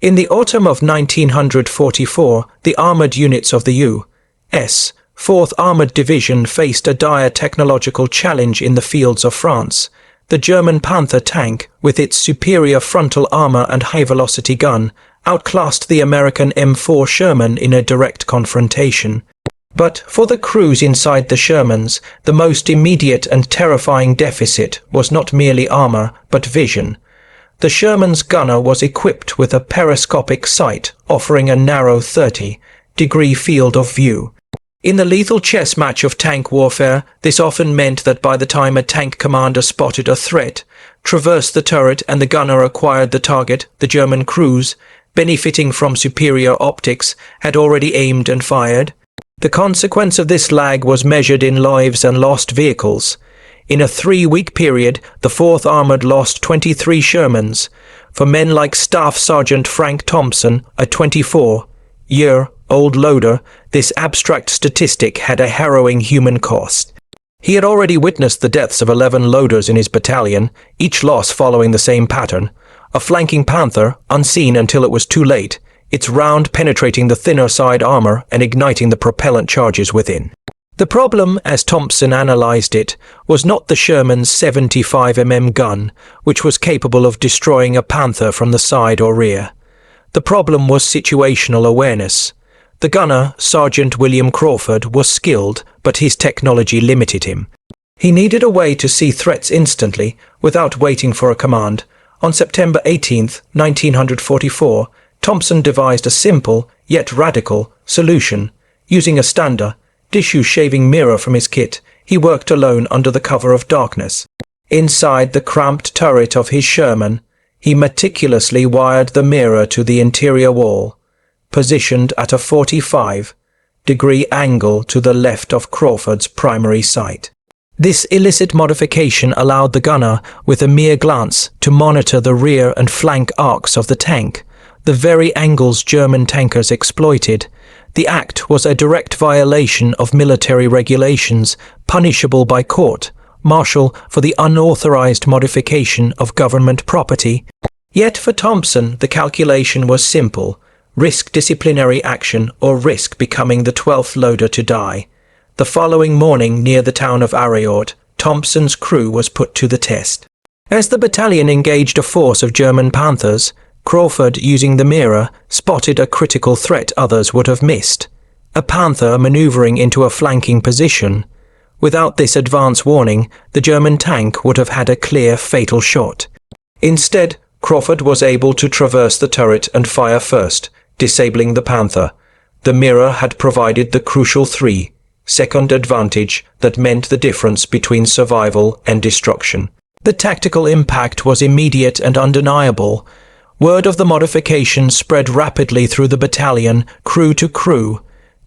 In the autumn of 1944, the armoured units of the U.S. 4th Armoured Division faced a dire technological challenge in the fields of France. The German Panther tank, with its superior frontal armour and high-velocity gun, outclassed the American M4 Sherman in a direct confrontation. But for the crews inside the Shermans, the most immediate and terrifying deficit was not merely armour, but vision. The Sherman's gunner was equipped with a periscopic sight offering a narrow 30-degree field of view. In the lethal chess match of tank warfare, this often meant that by the time a tank commander spotted a threat, traversed the turret and the gunner acquired the target, the German crews, benefiting from superior optics, had already aimed and fired. The consequence of this lag was measured in lives and lost vehicles. In a 3-week period, the 4th Armoured lost 23 Shermans. For men like Staff Sergeant Frank Thompson, a 24-year-old loader, this abstract statistic had a harrowing human cost. He had already witnessed the deaths of 11 loaders in his battalion, each loss following the same pattern. A flanking Panther, unseen until it was too late, its round penetrating the thinner side armour and igniting the propellant charges within. The problem, as Thompson analysed it, was not the Sherman's 75mm gun, which was capable of destroying a Panther from the side or rear. The problem was situational awareness. The gunner, Sergeant William Crawford, was skilled, but his technology limited him. He needed a way to see threats instantly, without waiting for a command. On September 18, 1944, Thompson devised a simple, yet radical, solution. Using a standard, tissue-shaving mirror from his kit, he worked alone under the cover of darkness. Inside the cramped turret of his Sherman, he meticulously wired the mirror to the interior wall, positioned at a 45-degree angle to the left of Crawford's primary sight. This illicit modification allowed the gunner, with a mere glance, to monitor the rear and flank arcs of the tank, the very angles German tankers exploited. The act was a direct violation of military regulations, punishable by court-martial for the unauthorized modification of government property. Yet for Thompson, the calculation was simple: risk disciplinary action or risk becoming the 12th loader to die. The following morning, near the town of Ariort, Thompson's crew was put to the test. As the battalion engaged a force of German Panthers, Crawford, using the mirror, spotted a critical threat others would have missed: a Panther maneuvering into a flanking position. Without this advance warning, the German tank would have had a clear, fatal shot. Instead, Crawford was able to traverse the turret and fire first, disabling the Panther. The mirror had provided the crucial 3-second advantage that meant the difference between survival and destruction. The tactical impact was immediate and undeniable. Word of the modification spread rapidly through the battalion, crew to crew.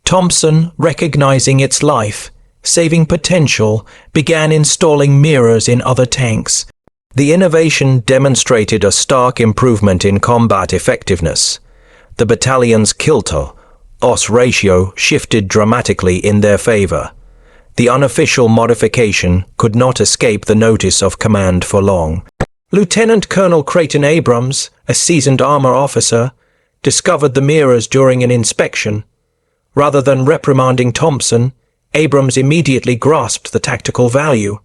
Thompson, recognizing its life-saving potential, began installing mirrors in other tanks. The innovation demonstrated a stark improvement in combat effectiveness. The battalion's kill-to-loss ratio shifted dramatically in their favor. The unofficial modification could not escape the notice of command for long. Lieutenant Colonel Creighton Abrams, a seasoned armor officer, discovered the mirrors during an inspection. Rather than reprimanding Thompson, Abrams immediately grasped the tactical value.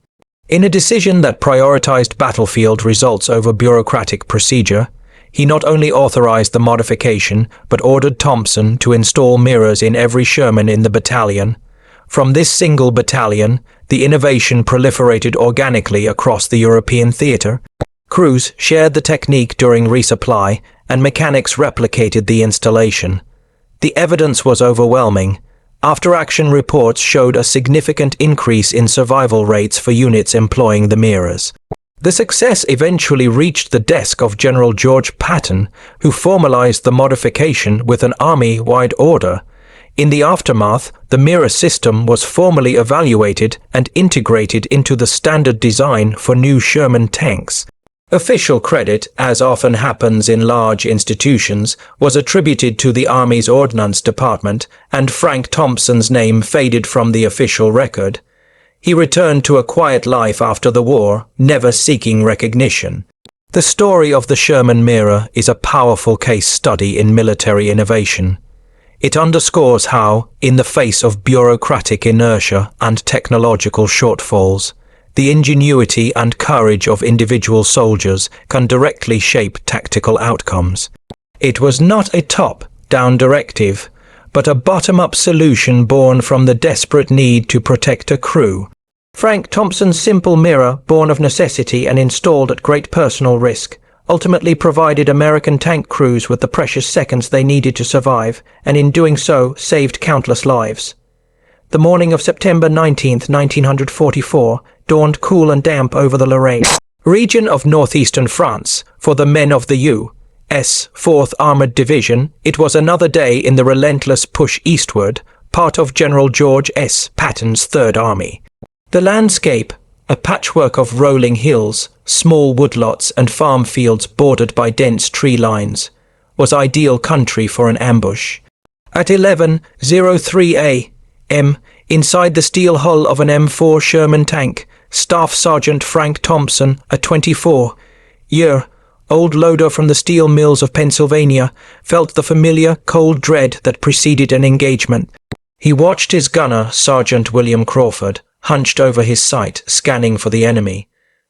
In a decision that prioritized battlefield results over bureaucratic procedure, he not only authorized the modification, but ordered Thompson to install mirrors in every Sherman in the battalion. From this single battalion, the innovation proliferated organically across the European theater. Crews shared the technique during resupply, and mechanics replicated the installation. The evidence was overwhelming. After-action reports showed a significant increase in survival rates for units employing the mirrors. The success eventually reached the desk of General George Patton, who formalized the modification with an army-wide order. In the aftermath, the mirror system was formally evaluated and integrated into the standard design for new Sherman tanks. Official credit, as often happens in large institutions, was attributed to the Army's Ordnance Department, and Frank Thompson's name faded from the official record. He returned to a quiet life after the war, never seeking recognition. The story of the Sherman mirror is a powerful case study in military innovation. It underscores how, in the face of bureaucratic inertia and technological shortfalls, the ingenuity and courage of individual soldiers can directly shape tactical outcomes. It was not a top-down directive, but a bottom-up solution born from the desperate need to protect a crew. Frank Thompson's simple mirror, born of necessity and installed at great personal risk, ultimately provided American tank crews with the precious seconds they needed to survive, and in doing so saved countless lives. The morning of September 19, 1944, dawned cool and damp over the Lorraine region of northeastern France. For the men of the U.S. 4th Armored Division, it was another day in the relentless push eastward, part of General George S. Patton's Third Army. The landscape, a patchwork of rolling hills, small woodlots and farm fields bordered by dense tree lines, was ideal country for an ambush. At 11:03 a.m., inside the steel hull of an M4 Sherman tank, Staff Sergeant Frank Thompson, a 24-year-old loader from the steel mills of Pennsylvania, felt the familiar, cold dread that preceded an engagement. He watched his gunner, Sergeant William Crawford, hunched over his sight, scanning for the enemy.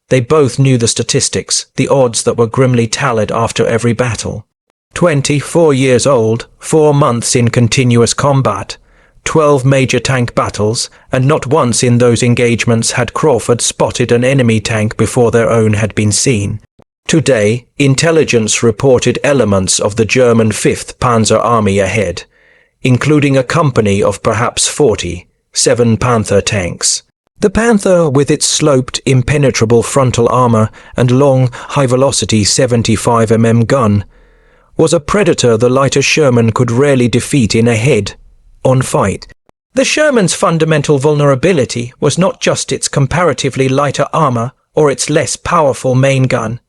They both knew the statistics, the odds that were grimly tallied after every battle. 24 years old, 4 months in continuous combat, 12 major tank battles, and not once in those engagements had Crawford spotted an enemy tank before their own had been seen. Today, intelligence reported elements of the German 5th Panzer Army ahead, including a company of perhaps 40, 7 Panther tanks. The Panther, with its sloped, impenetrable frontal armor and long, high-velocity 75mm gun, was a predator the lighter Sherman could rarely defeat in a head-on fight. The Sherman's fundamental vulnerability was not just its comparatively lighter armor or its less powerful main gun.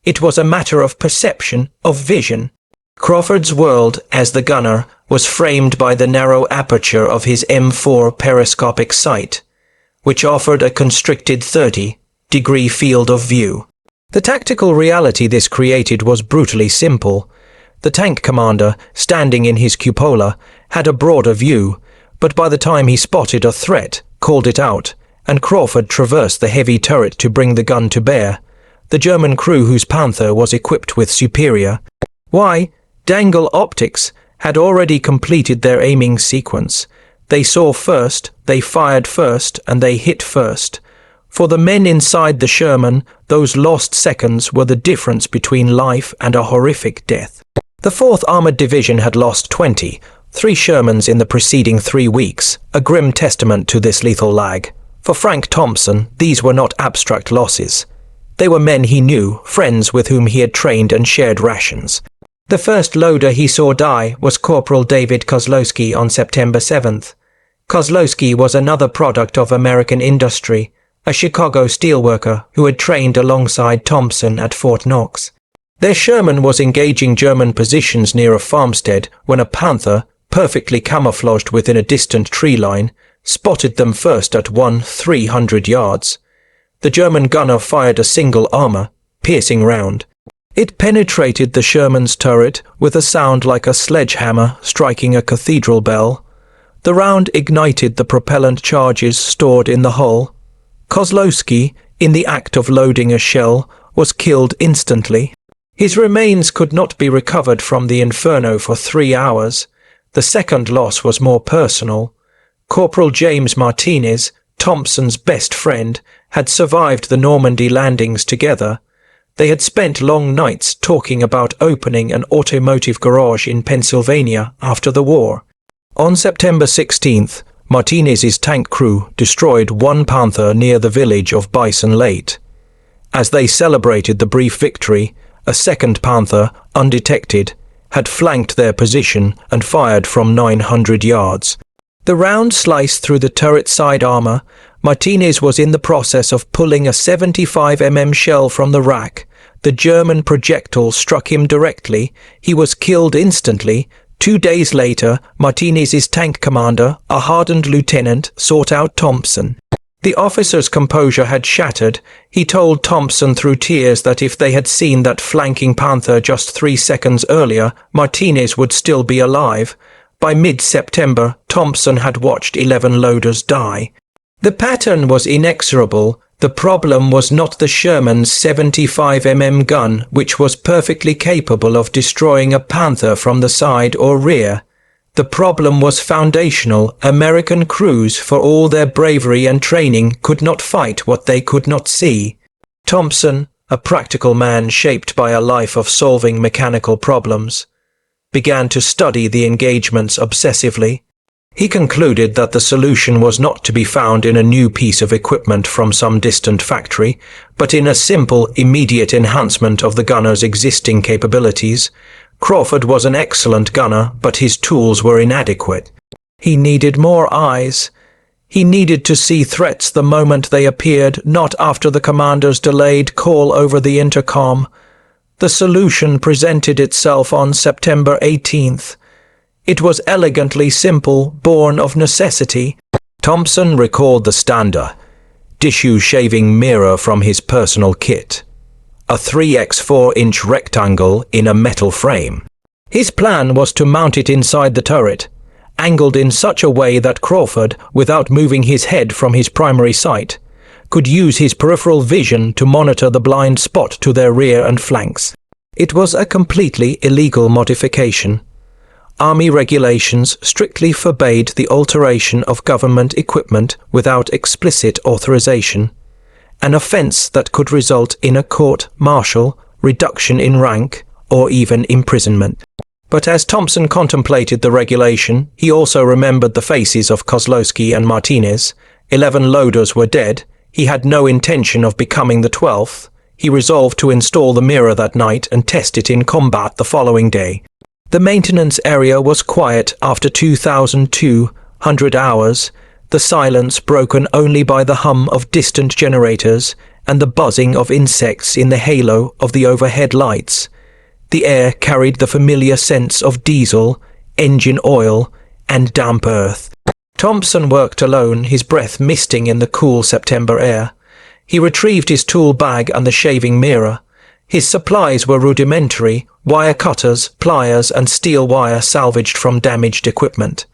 It was a matter of perception, of vision. Crawford's world, as the gunner, was framed by the narrow aperture of his M4 periscopic sight, which offered a constricted 30-degree field of view. The tactical reality this created was brutally simple. The tank commander, standing in his cupola, had a broader view, but by the time he spotted a threat, called it out, and Crawford traversed the heavy turret to bring the gun to bear, the German crew whose Panther was equipped with superior dangle optics had already completed their aiming sequence. They saw first, they fired first, and they hit first. For the men inside the Sherman, those lost seconds were the difference between life and a horrific death. The 4th Armored Division had lost 23 Shermans in the preceding 3 weeks, a grim testament to this lethal lag. For Frank Thompson, these were not abstract losses. They were men he knew, friends with whom he had trained and shared rations. The first loader he saw die was Corporal David Kozlowski on September 7th. Kozlowski was another product of American industry, a Chicago steelworker who had trained alongside Thompson at Fort Knox. Their Sherman was engaging German positions near a farmstead when a Panther, perfectly camouflaged within a distant tree line, spotted them first at 300 yards. The German gunner fired a single armor-piercing round. It penetrated the Sherman's turret with a sound like a sledgehammer striking a cathedral bell. The round ignited the propellant charges stored in the hull. Kozlowski, in the act of loading a shell, was killed instantly. His remains could not be recovered from the inferno for 3 hours. The second loss was more personal. Corporal James Martinez, Thompson's best friend, had survived the Normandy landings together. They had spent long nights talking about opening an automotive garage in Pennsylvania after the war. On September 16th, Martinez's tank crew destroyed 1 Panther near the village of Bison Lake. As they celebrated the brief victory, a second Panther, undetected, had flanked their position and fired from 900 yards. The round sliced through the turret side armor. Martinez was in the process of pulling a 75mm shell from the rack. The German projectile struck him directly. He was killed instantly. 2 days later, Martinez's tank commander, a hardened lieutenant, sought out Thompson. The officer's composure had shattered. He told Thompson through tears that if they had seen that flanking Panther just 3 seconds earlier, Martinez would still be alive. By mid-September, Thompson had watched 11 loaders die. The pattern was inexorable. The problem was not the Sherman's 75mm gun, which was perfectly capable of destroying a Panther from the side or rear. The problem was foundational. American crews, for all their bravery and training, could not fight what they could not see. Thompson, a practical man shaped by a life of solving mechanical problems, began to study the engagements obsessively. He concluded that the solution was not to be found in a new piece of equipment from some distant factory, but in a simple, immediate enhancement of the gunner's existing capabilities. Crawford was an excellent gunner, but his tools were inadequate. He needed more eyes. He needed to see threats the moment they appeared, not after the commander's delayed call over the intercom. The solution presented itself on September 18th. It was elegantly simple, born of necessity. Thompson recalled the standard tissue shaving mirror from his personal kit. A 3x4-inch rectangle in a metal frame. His plan was to mount it inside the turret, angled in such a way that Crawford, without moving his head from his primary sight, could use his peripheral vision to monitor the blind spot to their rear and flanks. It was a completely illegal modification. Army regulations strictly forbade the alteration of government equipment without explicit authorization, an offence that could result in a court-martial, reduction in rank, or even imprisonment. But as Thompson contemplated the regulation, he also remembered the faces of Kozlowski and Martinez. 11 loaders were dead. He had no intention of becoming the 12th. He resolved to install the mirror that night and test it in combat the following day. The maintenance area was quiet after 2,200 hours, the silence broken only by the hum of distant generators and the buzzing of insects in the halo of the overhead lights. The air carried the familiar scents of diesel, engine oil, and damp earth. Thompson worked alone, his breath misting in the cool September air. He retrieved his tool bag and the shaving mirror. His supplies were rudimentary: wire cutters, pliers, and steel wire salvaged from damaged equipment.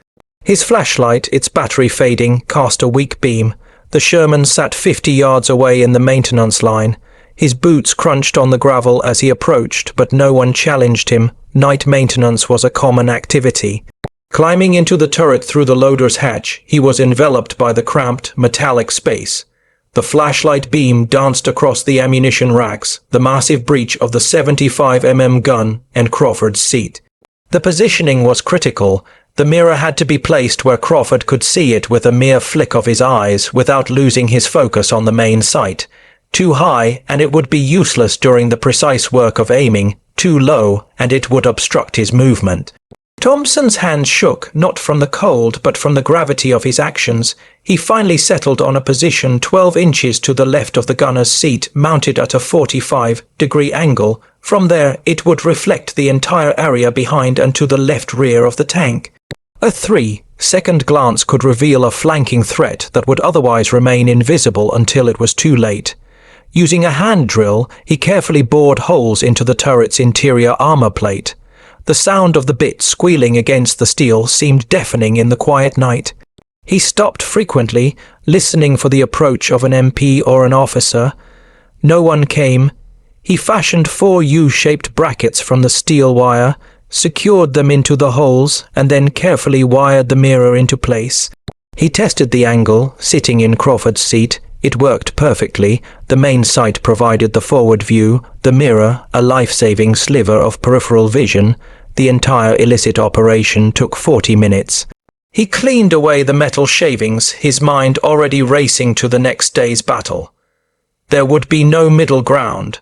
His flashlight, its battery fading, cast a weak beam. The Sherman sat 50 yards away in the maintenance line. His boots crunched on the gravel as he approached, but no one challenged him. Night maintenance was a common activity. Climbing into the turret through the loader's hatch, he was enveloped by the cramped, metallic space. The flashlight beam danced across the ammunition racks, the massive breech of the 75mm gun, and Crawford's seat. The positioning was critical. The mirror had to be placed where Crawford could see it with a mere flick of his eyes without losing his focus on the main sight. Too high, and it would be useless during the precise work of aiming. Too low, and it would obstruct his movement. Thompson's hands shook, not from the cold, but from the gravity of his actions. He finally settled on a position 12 inches to the left of the gunner's seat, mounted at a 45-degree angle. From there, it would reflect the entire area behind and to the left rear of the tank. A 3-second glance could reveal a flanking threat that would otherwise remain invisible until it was too late. Using a hand drill, he carefully bored holes into the turret's interior armor plate. The sound of the bit squealing against the steel seemed deafening in the quiet night. He stopped frequently, listening for the approach of an MP or an officer. No one came. He fashioned 4 U-shaped brackets from the steel wire, secured them into the holes, and then carefully wired the mirror into place. He tested the angle, sitting in Crawford's seat. It worked perfectly. The main sight provided the forward view, the mirror, a life-saving sliver of peripheral vision. The entire illicit operation took 40 minutes. He cleaned away the metal shavings, his mind already racing to the next day's battle. There would be no middle ground.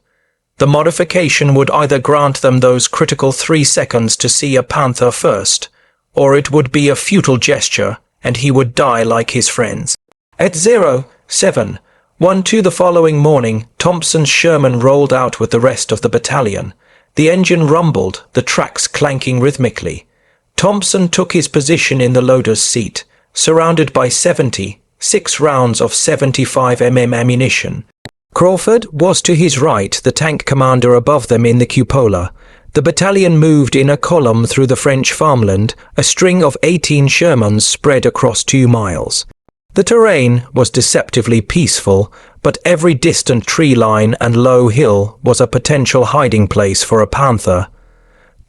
The modification would either grant them those critical 3 seconds to see a Panther first, or it would be a futile gesture, and he would die like his friends. At 07:12 the following morning, Thompson's Sherman rolled out with the rest of the battalion. The engine rumbled, the tracks clanking rhythmically. Thompson took his position in the loader's seat, surrounded by 70 6 rounds of 75 ammunition. Crawford was to his right, the tank commander above them in the cupola. The battalion moved in a column through the French farmland, a string of 18 Shermans spread across 2 miles. The terrain was deceptively peaceful, but every distant tree line and low hill was a potential hiding place for a Panther.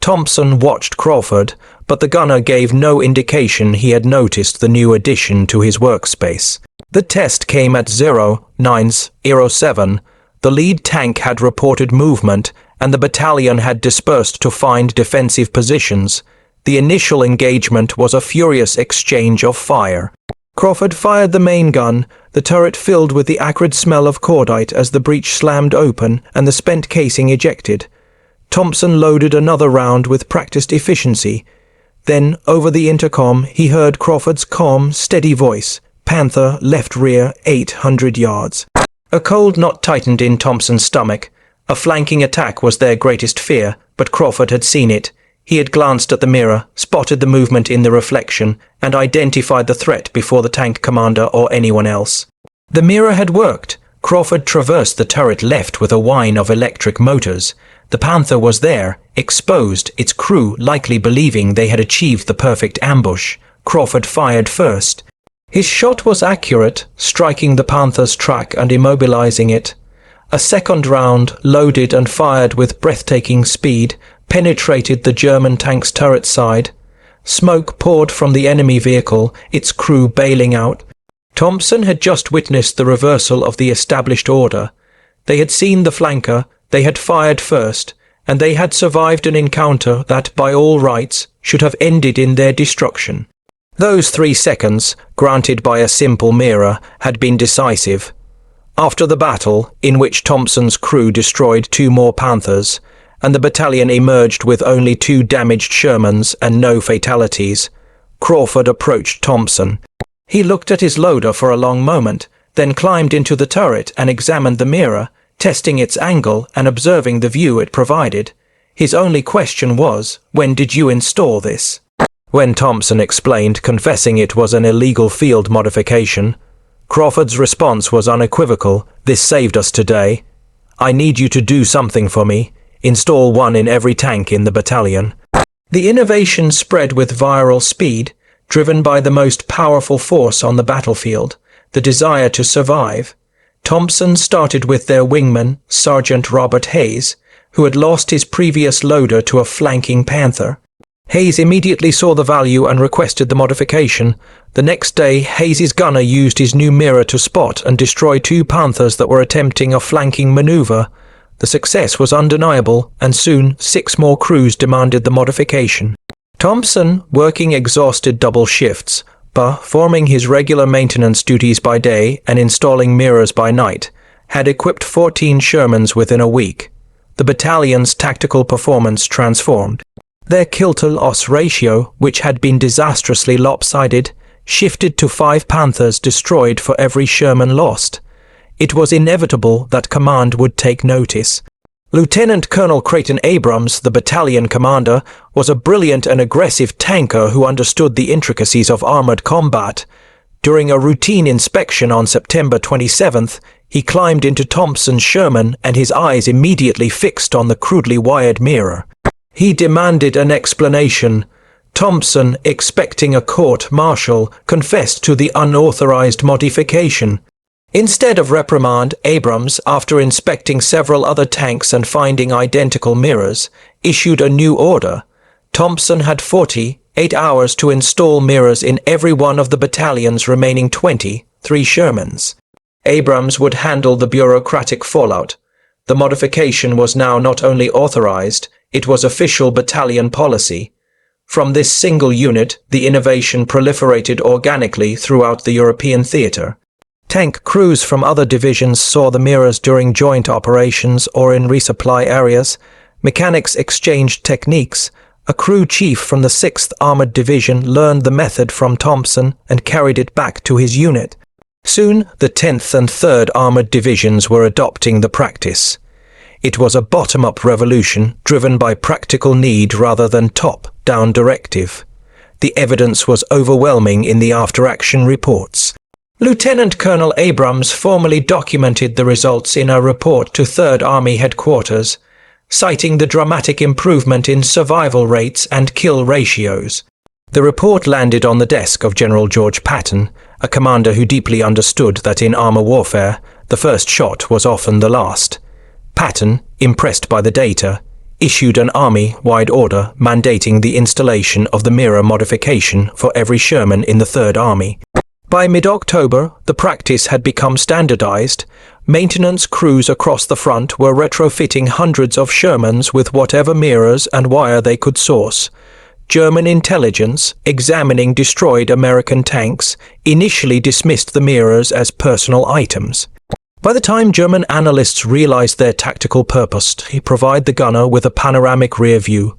Thompson watched Crawford, but the gunner gave no indication he had noticed the new addition to his workspace. The test came at 09:07. The lead tank had reported movement, and the battalion had dispersed to find defensive positions. The initial engagement was a furious exchange of fire. Crawford fired the main gun, the turret filled with the acrid smell of cordite as the breech slammed open and the spent casing ejected. Thompson loaded another round with practiced efficiency. Then, over the intercom, he heard Crawford's calm, steady voice. Panther, left rear, 800 yards. A cold knot tightened in Thompson's stomach. A flanking attack was their greatest fear, but Crawford had seen it. He had glanced at the mirror, spotted the movement in the reflection, and identified the threat before the tank commander or anyone else. The mirror had worked. Crawford traversed the turret left with a whine of electric motors. The Panther was there, exposed, its crew likely believing they had achieved the perfect ambush. Crawford fired first. His shot was accurate, striking the Panther's track and immobilizing it. A second round, loaded and fired with breathtaking speed, penetrated the German tank's turret side. Smoke poured from the enemy vehicle, its crew bailing out. Thompson had just witnessed the reversal of the established order. They had seen the flanker, they had fired first, and they had survived an encounter that, by all rights, should have ended in their destruction. Those 3 seconds, granted by a simple mirror, had been decisive. After the battle, in which Thompson's crew destroyed 2 more Panthers, and the battalion emerged with only 2 damaged Shermans and no fatalities, Crawford approached Thompson. He looked at his loader for a long moment, then climbed into the turret and examined the mirror, testing its angle and observing the view it provided. His only question was, "When did you install this?" When Thompson explained, confessing it was an illegal field modification, Crawford's response was unequivocal. "This saved us today. I need you to do something for me. Install one in every tank in the battalion." The innovation spread with viral speed, driven by the most powerful force on the battlefield, the desire to survive. Thompson started with their wingman, Sergeant Robert Hayes, who had lost his previous loader to a flanking Panther. Hayes immediately saw the value and requested the modification. The next day, Hayes's gunner used his new mirror to spot and destroy 2 Panthers that were attempting a flanking maneuver. The success was undeniable, and soon 6 more crews demanded the modification. Thompson, working exhausted double shifts, performing his regular maintenance duties by day and installing mirrors by night, had equipped 14 Shermans within a week. The battalion's tactical performance transformed. Their kill-to-loss ratio, which had been disastrously lopsided, shifted to 5 Panthers destroyed for every Sherman lost. It was inevitable that command would take notice. Lieutenant Colonel Creighton Abrams, the battalion commander, was a brilliant and aggressive tanker who understood the intricacies of armored combat. During a routine inspection on September 27th, he climbed into Thompson's Sherman and his eyes immediately fixed on the crudely wired mirror. He demanded an explanation. Thompson, expecting a court-martial, confessed to the unauthorized modification. Instead of reprimand, Abrams, after inspecting several other tanks and finding identical mirrors, issued a new order. Thompson had 48 hours to install mirrors in every one of the battalion's remaining 23 Shermans. Abrams would handle the bureaucratic fallout. The modification was now not only authorized, it was official battalion policy. From this single unit, the innovation proliferated organically throughout the European theater. Tank crews from other divisions saw the mirrors during joint operations or in resupply areas. Mechanics exchanged techniques. A crew chief from the 6th Armored Division learned the method from Thompson and carried it back to his unit. Soon, the 10th and 3rd Armored Divisions were adopting the practice. It was a bottom-up revolution driven by practical need rather than top-down directive. The evidence was overwhelming in the after-action reports. Lieutenant Colonel Abrams formally documented the results in a report to 3rd Army Headquarters, citing the dramatic improvement in survival rates and kill ratios. The report landed on the desk of General George Patton, a commander who deeply understood that in armor warfare, the first shot was often the last. Patton, impressed by the data, issued an army-wide order mandating the installation of the mirror modification for every Sherman in the 3rd Army. By mid-October, the practice had become standardized. Maintenance crews across the front were retrofitting hundreds of Shermans with whatever mirrors and wire they could source. German intelligence, examining destroyed American tanks, initially dismissed the mirrors as personal items. By the time German analysts realized their tactical purpose to provide the gunner with a panoramic rear view,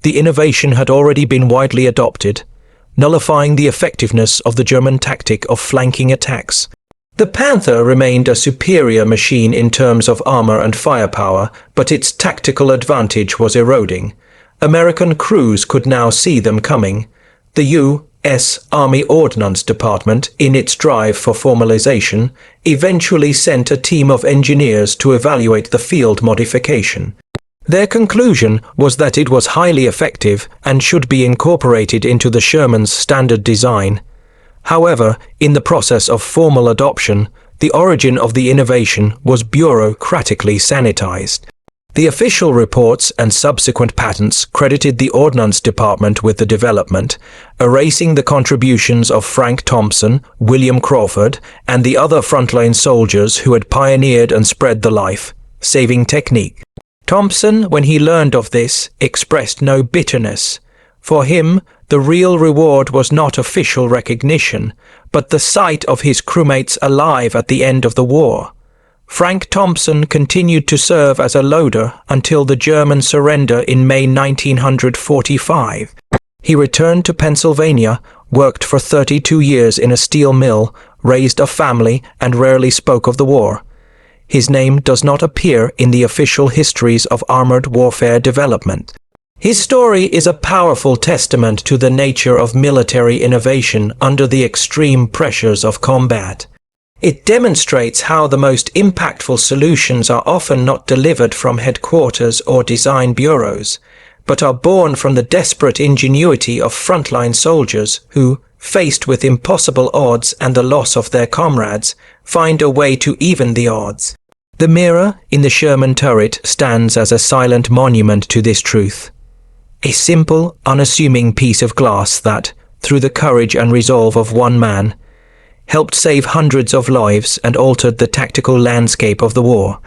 the innovation had already been widely adopted, nullifying the effectiveness of the German tactic of flanking attacks. The Panther remained a superior machine in terms of armor and firepower, but its tactical advantage was eroding. American crews could now see them coming. The U.S. Army Ordnance Department, in its drive for formalization, eventually sent a team of engineers to evaluate the field modification. Their conclusion was that it was highly effective and should be incorporated into the Sherman's standard design. However, in the process of formal adoption, the origin of the innovation was bureaucratically sanitized. The official reports and subsequent patents credited the Ordnance Department with the development, erasing the contributions of Frank Thompson, William Crawford, and the other frontline soldiers who had pioneered and spread the life-saving technique. Thompson, when he learned of this, expressed no bitterness. For him, the real reward was not official recognition, but the sight of his crewmates alive at the end of the war. Frank Thompson continued to serve as a loader until the German surrender in May 1945. He returned to Pennsylvania, worked for 32 years in a steel mill, raised a family, and rarely spoke of the war. His name does not appear in the official histories of armored warfare development. His story is a powerful testament to the nature of military innovation under the extreme pressures of combat. It demonstrates how the most impactful solutions are often not delivered from headquarters or design bureaus, but are born from the desperate ingenuity of frontline soldiers who, faced with impossible odds and the loss of their comrades, find a way to even the odds. The mirror in the Sherman turret stands as a silent monument to this truth. A simple, unassuming piece of glass that, through the courage and resolve of one man, helped save hundreds of lives and altered the tactical landscape of the war.